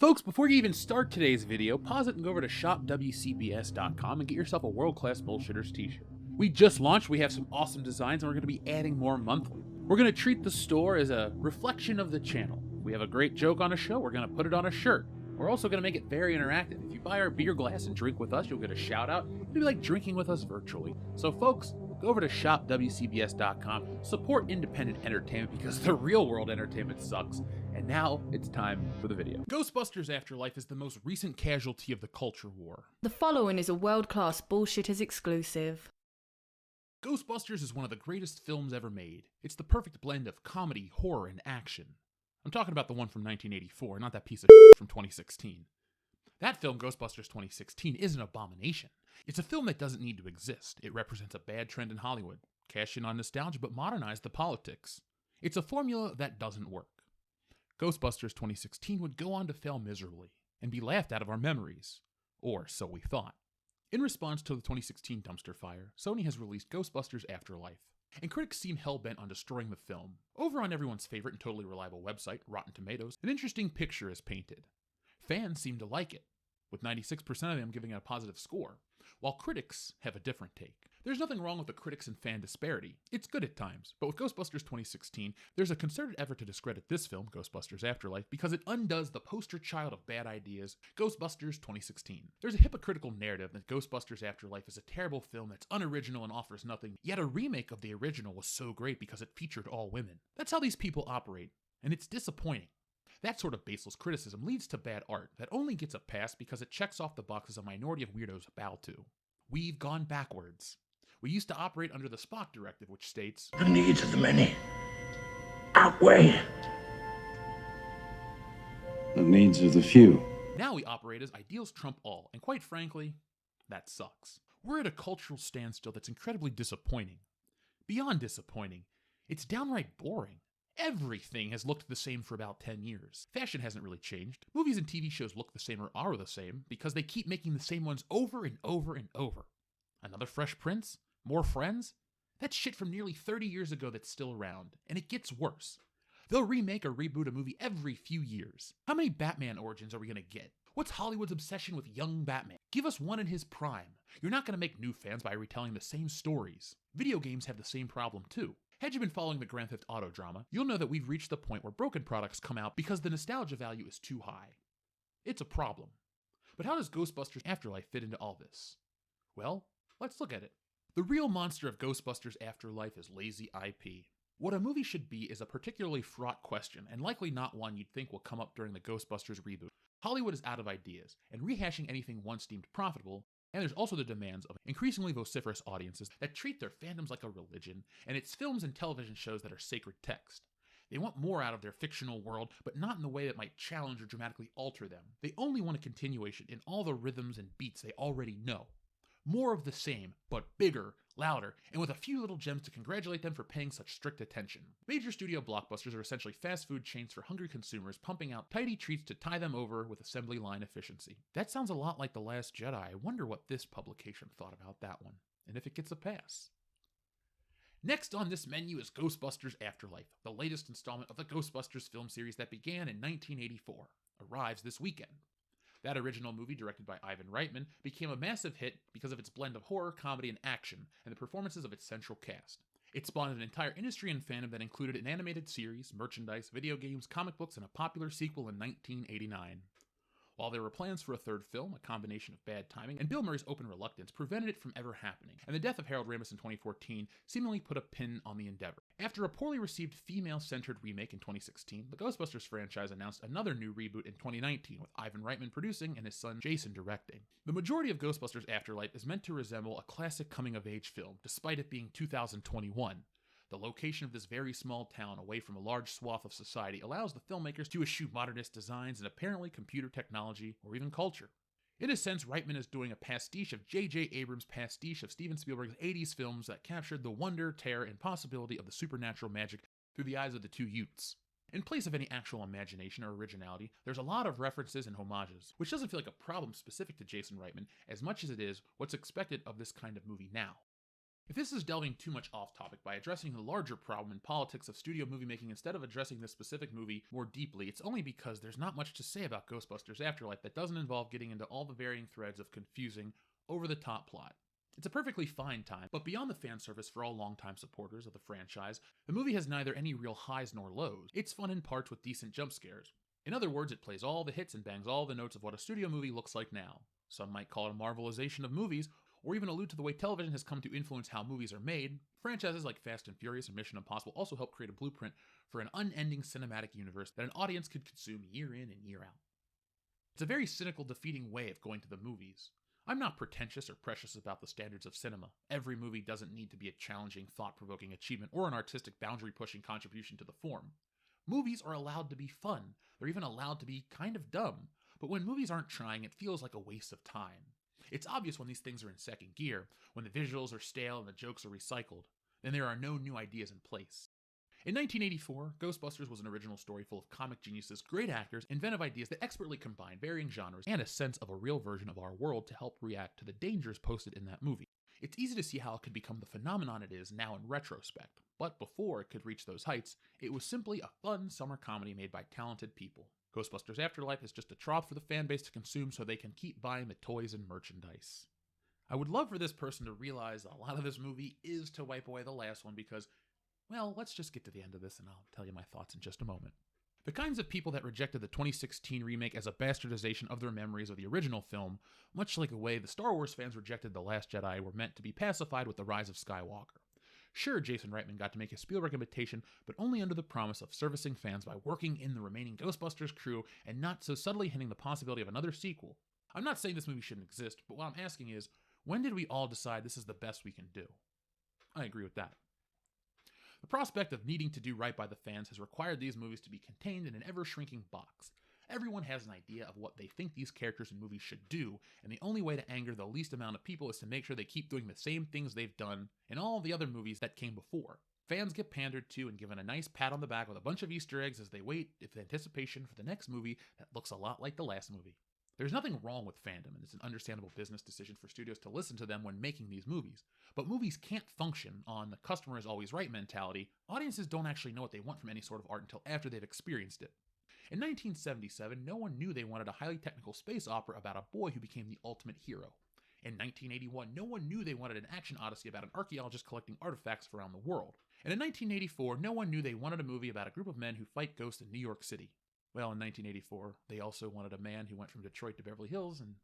Folks, before you even start today's video, pause it and go over to shopwcbs.com and get yourself a world-class Bullshitters t-shirt. We just launched, we have some awesome designs, and we're going to be adding more monthly. We're going to treat the store as a reflection of the channel. We have a great joke on a show, we're going to put it on a shirt. We're also going to make it very interactive. If you buy our beer glass and drink with us, you'll get a shout out. It'll be like drinking with us virtually. So folks, go over to shopwcbs.com, support independent entertainment because the real world entertainment sucks. And now it's time for the video. Ghostbusters Afterlife is the most recent casualty of the culture war. The following is a world-class Bullshitters exclusive. Ghostbusters is one of the greatest films ever made. It's the perfect blend of comedy, horror, and action. I'm talking about the one from 1984, not that piece of from 2016. That film, Ghostbusters 2016, is an abomination. It's a film that doesn't need to exist. It represents a bad trend in Hollywood. Cash in on nostalgia, but modernize the politics. It's a formula that doesn't work. Ghostbusters 2016 would go on to fail miserably and be laughed out of our memories. Or so we thought. In response to the 2016 dumpster fire, Sony has released Ghostbusters Afterlife, and critics seem hell-bent on destroying the film. Over on everyone's favorite and totally reliable website, Rotten Tomatoes, an interesting picture is painted. Fans seem to like it, with 96% of them giving it a positive score, while critics have a different take. There's nothing wrong with the critics and fan disparity. It's good at times, but with Ghostbusters 2016, there's a concerted effort to discredit this film, Ghostbusters Afterlife, because it undoes the poster child of bad ideas, Ghostbusters 2016. There's a hypocritical narrative that Ghostbusters Afterlife is a terrible film that's unoriginal and offers nothing, yet a remake of the original was so great because it featured all women. That's how these people operate, and it's disappointing. That sort of baseless criticism leads to bad art that only gets a pass because it checks off the boxes a minority of weirdos bow to. We've gone backwards. We used to operate under the Spock directive, which states, "The needs of the many outweigh the needs of the few." Now we operate as ideals trump all, and quite frankly, that sucks. We're at a cultural standstill that's incredibly disappointing. Beyond disappointing, it's downright boring. Everything has looked the same for about 10 years. Fashion hasn't really changed. Movies and TV shows look the same or are the same because they keep making the same ones over and over and over. Another Fresh Prince? More Friends? That's shit from nearly 30 years ago that's still around, and it gets worse. They'll remake or reboot a movie every few years. How many Batman origins are we gonna get? What's Hollywood's obsession with young Batman? Give us one in his prime. You're not gonna make new fans by retelling the same stories. Video games have the same problem too. Had you been following the Grand Theft Auto drama, you'll know that we've reached the point where broken products come out because the nostalgia value is too high. It's a problem. But how does Ghostbusters Afterlife fit into all this? Well, let's look at it. The real monster of Ghostbusters Afterlife is lazy IP. What a movie should be is a particularly fraught question, and likely not one you'd think will come up during the Ghostbusters reboot. Hollywood is out of ideas, and rehashing anything once deemed profitable, and there's also the demands of increasingly vociferous audiences that treat their fandoms like a religion, and it's films and television shows that are sacred text. They want more out of their fictional world, but not in the way that might challenge or dramatically alter them. They only want a continuation in all the rhythms and beats they already know. More of the same, but bigger, louder, and with a few little gems to congratulate them for paying such strict attention. Major studio blockbusters are essentially fast food chains for hungry consumers pumping out tidy treats to tie them over with assembly line efficiency. That sounds a lot like The Last Jedi. I wonder what this publication thought about that one, and if it gets a pass. Next on this menu is Ghostbusters Afterlife, the latest installment of the Ghostbusters film series that began in 1984. Arrives this weekend. That original movie, directed by Ivan Reitman, became a massive hit because of its blend of horror, comedy, and action, and the performances of its central cast. It spawned an entire industry and fandom that included an animated series, merchandise, video games, comic books, and a popular sequel in 1989. While there were plans for a third film, a combination of bad timing and Bill Murray's open reluctance prevented it from ever happening, and the death of Harold Ramis in 2014 seemingly put a pin on the endeavor. After a poorly received female-centered remake in 2016, the Ghostbusters franchise announced another new reboot in 2019, with Ivan Reitman producing and his son Jason directing. The majority of Ghostbusters Afterlife is meant to resemble a classic coming-of-age film, despite it being 2021. The location of this very small town away from a large swath of society allows the filmmakers to eschew modernist designs and apparently computer technology or even culture. In a sense, Reitman is doing a pastiche of J.J. Abrams' pastiche of Steven Spielberg's 80s films that captured the wonder, terror, and possibility of the supernatural magic through the eyes of the two youths. In place of any actual imagination or originality, there's a lot of references and homages, which doesn't feel like a problem specific to Jason Reitman as much as it is what's expected of this kind of movie now. If this is delving too much off topic by addressing the larger problem in politics of studio movie making instead of addressing this specific movie more deeply, it's only because there's not much to say about Ghostbusters Afterlife that doesn't involve getting into all the varying threads of confusing, over-the-top plot. It's a perfectly fine time, but beyond the fan service for all longtime supporters of the franchise, the movie has neither any real highs nor lows. It's fun in parts with decent jump scares. In other words, it plays all the hits and bangs all the notes of what a studio movie looks like now. Some might call it a marvelization of movies, or even allude to the way television has come to influence how movies are made. Franchises like Fast and Furious and Mission Impossible also help create a blueprint for an unending cinematic universe that an audience could consume year in and year out. It's a very cynical, defeating way of going to the movies. I'm not pretentious or precious about the standards of cinema. Every movie doesn't need to be a challenging, thought-provoking achievement or an artistic boundary-pushing contribution to the form. Movies are allowed to be fun. They're even allowed to be kind of dumb. But when movies aren't trying, it feels like a waste of time. It's obvious when these things are in second gear, when the visuals are stale and the jokes are recycled, then there are no new ideas in place. In 1984, Ghostbusters was an original story full of comic geniuses, great actors, inventive ideas that expertly combine varying genres, and a sense of a real version of our world to help react to the dangers posted in that movie. It's easy to see how it could become the phenomenon it is now in retrospect, but before it could reach those heights, it was simply a fun summer comedy made by talented people. Ghostbusters Afterlife is just a trough for the fan base to consume so they can keep buying the toys and merchandise. I would love for this person to realize a lot of this movie is to wipe away the last one because, well, let's just get to the end of this and I'll tell you my thoughts in just a moment. The kinds of people that rejected the 2016 remake as a bastardization of their memories of the original film, much like the way the Star Wars fans rejected The Last Jedi, were meant to be pacified with The Rise of Skywalker. Sure, Jason Reitman got to make a Spielberg imitation, but only under the promise of servicing fans by working in the remaining Ghostbusters crew and not so subtly hinting the possibility of another sequel. I'm not saying this movie shouldn't exist, but what I'm asking is, when did we all decide this is the best we can do? I agree with that. The prospect of needing to do right by the fans has required these movies to be contained in an ever-shrinking box. Everyone has an idea of what they think these characters in movies should do, and the only way to anger the least amount of people is to make sure they keep doing the same things they've done in all the other movies that came before. Fans get pandered to and given a nice pat on the back with a bunch of Easter eggs as they wait with anticipation for the next movie that looks a lot like the last movie. There's nothing wrong with fandom, and it's an understandable business decision for studios to listen to them when making these movies. But movies can't function on the customer is always right mentality. Audiences don't actually know what they want from any sort of art until after they've experienced it. In 1977, no one knew they wanted a highly technical space opera about a boy who became the ultimate hero. In 1981, no one knew they wanted an action odyssey about an archaeologist collecting artifacts around the world. And in 1984, no one knew they wanted a movie about a group of men who fight ghosts in New York City. Well, in 1984, they also wanted a man who went from Detroit to Beverly Hills, and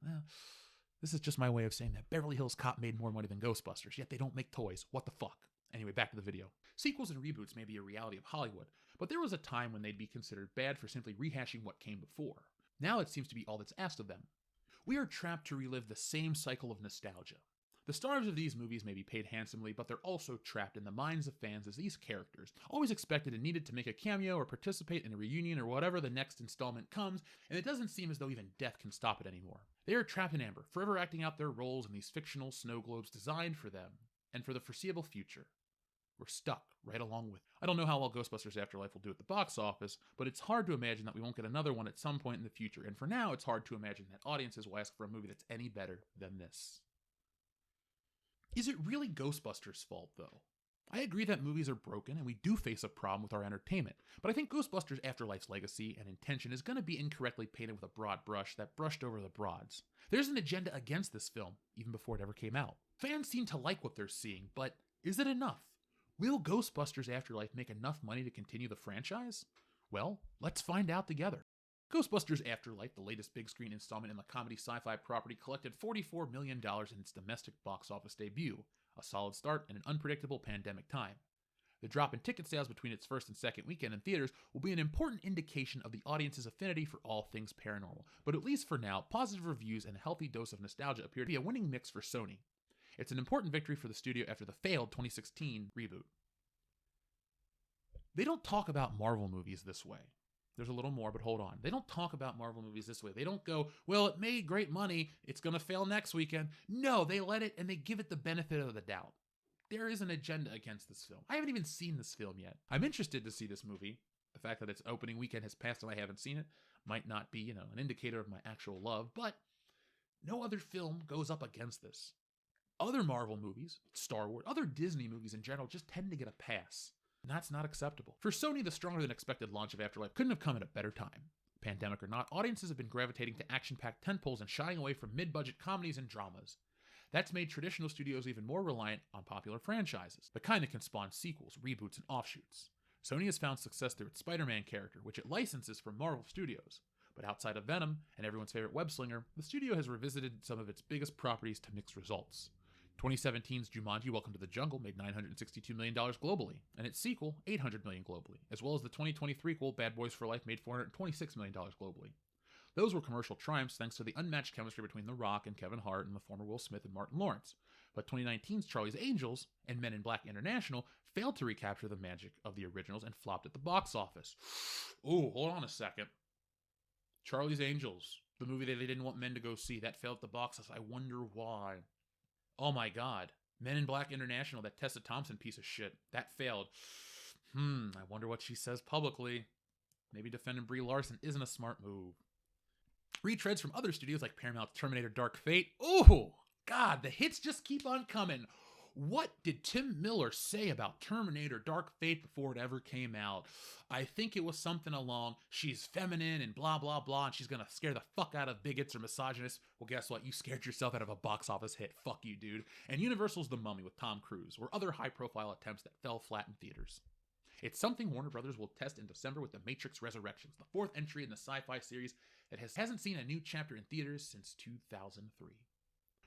this is just my way of saying that Beverly Hills Cop made more money than Ghostbusters, yet they don't make toys. What the fuck? Anyway, back to the video. Sequels and reboots may be a reality of Hollywood, but there was a time when they'd be considered bad for simply rehashing what came before. Now it seems to be all that's asked of them. We are trapped to relive the same cycle of nostalgia. The stars of these movies may be paid handsomely, but they're also trapped in the minds of fans as these characters, always expected and needed to make a cameo or participate in a reunion or whatever the next installment comes, and it doesn't seem as though even death can stop it anymore. They are trapped in amber, forever acting out their roles in these fictional snow globes designed for them, and for the foreseeable future. We're stuck right along with. I don't know how well Ghostbusters Afterlife will do at the box office, but it's hard to imagine that we won't get another one at some point in the future, and for now, it's hard to imagine that audiences will ask for a movie that's any better than this. Is it really Ghostbusters' fault, though? I agree that movies are broken and we do face a problem with our entertainment, but I think Ghostbusters Afterlife's legacy and intention is going to be incorrectly painted with a broad brush that brushed over the broads. There's an agenda against this film, even before it ever came out. Fans seem to like what they're seeing, but is it enough? Will Ghostbusters Afterlife make enough money to continue the franchise? Well, let's find out together. Ghostbusters Afterlife, the latest big screen installment in the comedy sci-fi property, collected $44 million in its domestic box office debut, a solid start in an unpredictable pandemic time. The drop in ticket sales between its first and second weekend in theaters will be an important indication of the audience's affinity for all things paranormal, but at least for now, positive reviews and a healthy dose of nostalgia appear to be a winning mix for Sony. It's an important victory for the studio after the failed 2016 reboot. They don't talk about Marvel movies this way. There's a little more, but hold on. They don't talk about Marvel movies this way. They don't go, well, it made great money, it's going to fail next weekend. No, they let it and they give it the benefit of the doubt. There is an agenda against this film. I haven't even seen this film yet. I'm interested to see this movie. The fact that its opening weekend has passed and I haven't seen it might not be, an indicator of my actual love, but no other film goes up against this. Other Marvel movies, Star Wars, other Disney movies in general just tend to get a pass. And that's not acceptable. For Sony, the stronger than expected launch of Afterlife couldn't have come at a better time. Pandemic or not, audiences have been gravitating to action-packed tentpoles and shying away from mid-budget comedies and dramas. That's made traditional studios even more reliant on popular franchises, the kind that can spawn sequels, reboots, and offshoots. Sony has found success through its Spider-Man character, which it licenses from Marvel Studios. But outside of Venom and everyone's favorite web-slinger, the studio has revisited some of its biggest properties to mixed results. 2017's Jumanji: Welcome to the Jungle made $962 million globally, and its sequel, $800 million globally, as well as the 2023 prequel Bad Boys for Life made $426 million globally. Those were commercial triumphs thanks to the unmatched chemistry between The Rock and Kevin Hart and the former Will Smith and Martin Lawrence. But 2019's Charlie's Angels and Men in Black International failed to recapture the magic of the originals and flopped at the box office. Ooh, hold on a second. Charlie's Angels, the movie that they didn't want men to go see, that failed at the box office. I wonder why. Oh my god. Men in Black International, that Tessa Thompson piece of shit, that failed. I wonder what she says publicly. Maybe defending Brie Larson isn't a smart move. Retreads from other studios like Paramount's Terminator Dark Fate. Oh, God, the hits just keep on coming. What did Tim Miller say about Terminator Dark Fate before it ever came out? I think it was something along, she's feminine and blah, blah, blah, and she's gonna scare the fuck out of bigots or misogynists. Well, guess what? You scared yourself out of a box office hit. Fuck you, dude. And Universal's The Mummy with Tom Cruise, or other high-profile attempts that fell flat in theaters. It's something Warner Brothers will test in December with The Matrix Resurrections, the fourth entry in the sci-fi series that hasn't seen a new chapter in theaters since 2003.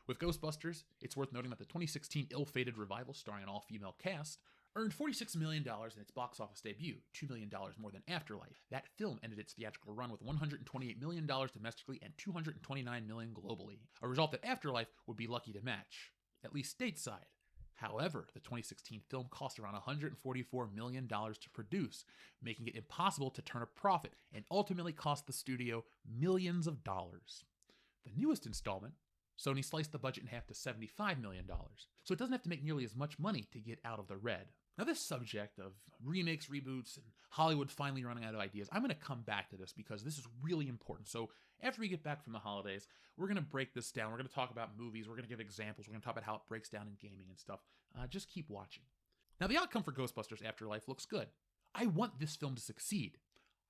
With Ghostbusters, it's worth noting that the 2016 ill-fated revival starring an all-female cast earned $46 million in its box office debut, $2 million more than Afterlife. That film ended its theatrical run with $128 million domestically and $229 million globally, a result that Afterlife would be lucky to match, at least stateside. However, the 2016 film cost around $144 million to produce, making it impossible to turn a profit and ultimately cost the studio millions of dollars. The newest installment, Sony sliced the budget in half to $75 million, so it doesn't have to make nearly as much money to get out of the red. Now, this subject of remakes, reboots, and Hollywood finally running out of ideas, I'm going to come back to this because this is really important. So after we get back from the holidays, we're going to break this down. We're going to talk about movies. We're going to give examples. We're going to talk about how it breaks down in gaming and stuff. Just keep watching. Now, the outcome for Ghostbusters Afterlife looks good. I want this film to succeed.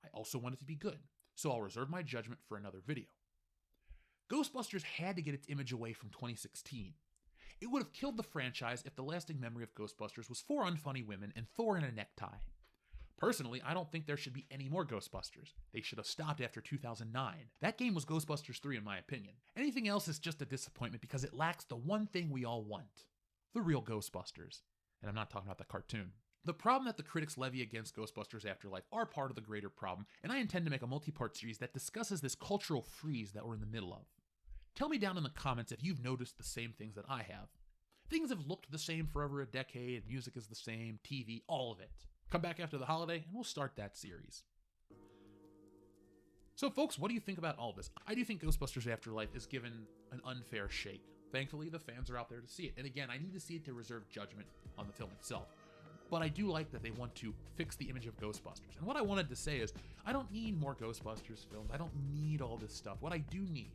I also want it to be good, so I'll reserve my judgment for another video. Ghostbusters had to get its image away from 2016. It would have killed the franchise if the lasting memory of Ghostbusters was 4 unfunny women and Thor in a necktie. Personally, I don't think there should be any more Ghostbusters. They should have stopped after 2009. That game was Ghostbusters 3 in my opinion. Anything else is just a disappointment because it lacks the one thing we all want. The real Ghostbusters. And I'm not talking about the cartoon. The problem that the critics levy against Ghostbusters Afterlife are part of the greater problem, and I intend to make a multi-part series that discusses this cultural freeze that we're in the middle of. Tell me down in the comments if you've noticed the same things that I have. Things have looked the same for over a decade, music is the same, TV, all of it. Come back after the holiday and we'll start that series. So folks, what do you think about all this? I do think Ghostbusters Afterlife is given an unfair shake. Thankfully, the fans are out there to see it. And again, I need to see it to reserve judgment on the film itself. But I do like that they want to fix the image of Ghostbusters. And what I wanted to say is, I don't need more Ghostbusters films. I don't need all this stuff. What I do need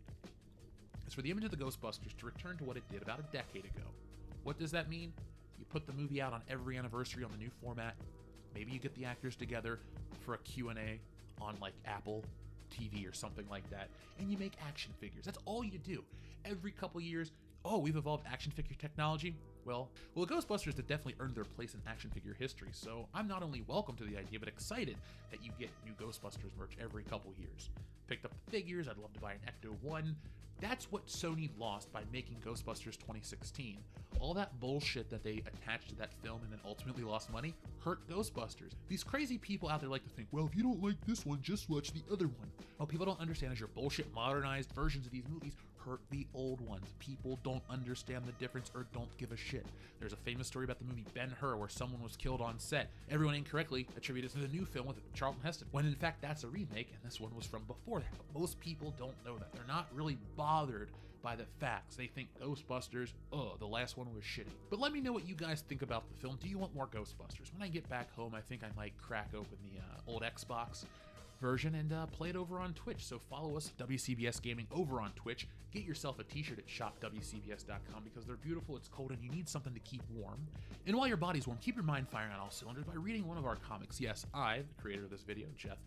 is for the image of the Ghostbusters to return to what it did about a decade ago. What does that mean? You put the movie out on every anniversary on the new format. Maybe you get the actors together for a Q&A on like Apple TV or something like that, and you make action figures. That's all you do. Every couple years, oh, we've evolved action figure technology. Well, the Ghostbusters have definitely earned their place in action figure history, so I'm not only welcome to the idea, but excited that you get new Ghostbusters merch every couple years. Picked up the figures, I'd love to buy an Ecto-1. That's what Sony lost by making Ghostbusters 2016. All that bullshit that they attached to that film and then ultimately lost money hurt Ghostbusters. These crazy people out there like to think, well, if you don't like this one, just watch the other one. What people don't understand is your bullshit modernized versions of these movies hurt the old ones. People don't understand the difference or don't give a shit. There's a famous story about the movie Ben-Hur where someone was killed on set. Everyone incorrectly attributed it to the new film with Charlton Heston, when in fact that's a remake and this one was from before that. But most people don't know that. They're not really bothered by the facts. They think Ghostbusters, the last one was shitty. But let me know what you guys think about the film. Do you want more Ghostbusters? When I get back home, I think I might crack open the old Xbox, version and play it over on Twitch. So follow us, WCBS Gaming, over on Twitch. Get yourself a t-shirt at shopwcbs.com because they're beautiful, it's cold, and you need something to keep warm. And while your body's warm, keep your mind firing on all cylinders by reading one of our comics. Yes, I, the creator of this video, Jeff,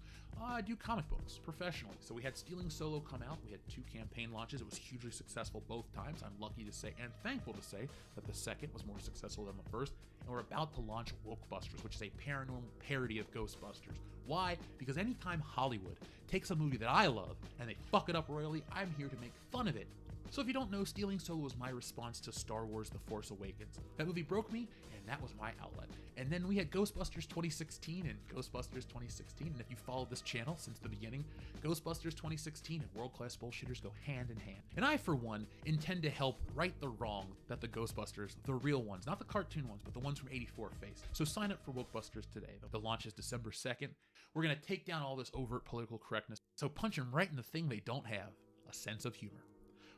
do comic books professionally. So we had Stealing Solo come out. We had 2 campaign launches. It was hugely successful both times. I'm lucky to say and thankful to say that the second was more successful than the first. And we're about to launch Ghostbusters, which is a paranormal parody of Ghostbusters. Why? Because anytime Hollywood takes a movie that I love and they fuck it up royally, I'm here to make fun of it. So if you don't know, Stealing Solo was my response to Star Wars The Force Awakens. That movie broke me, and that was my outlet. And then we had Ghostbusters 2016 and Ghostbusters 2016, and if you followed this channel since the beginning, Ghostbusters 2016 and World Class Bullshitters go hand in hand. And I, for one, intend to help right the wrong that the Ghostbusters, the real ones, not the cartoon ones, but the ones from '84 faced. So sign up for Ghostbusters today. The launch is December 2nd. We're gonna take down all this overt political correctness, so punch them right in the thing they don't have, a sense of humor.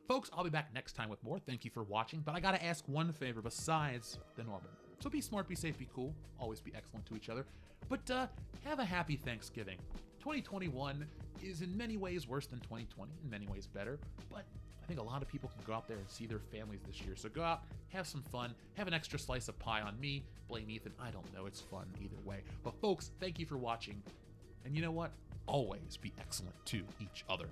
Folks, I'll be back next time with more. Thank you for watching, but I gotta ask one favor besides the normal. So be smart, be safe, be cool, always be excellent to each other, but have a happy Thanksgiving. 2021 is in many ways worse than 2020, in many ways better, but I think a lot of people can go out there and see their families this year. So go out, have some fun, have an extra slice of pie on me, blame Ethan, I don't know, it's fun either way. But folks, thank you for watching, and you know what? Always be excellent to each other.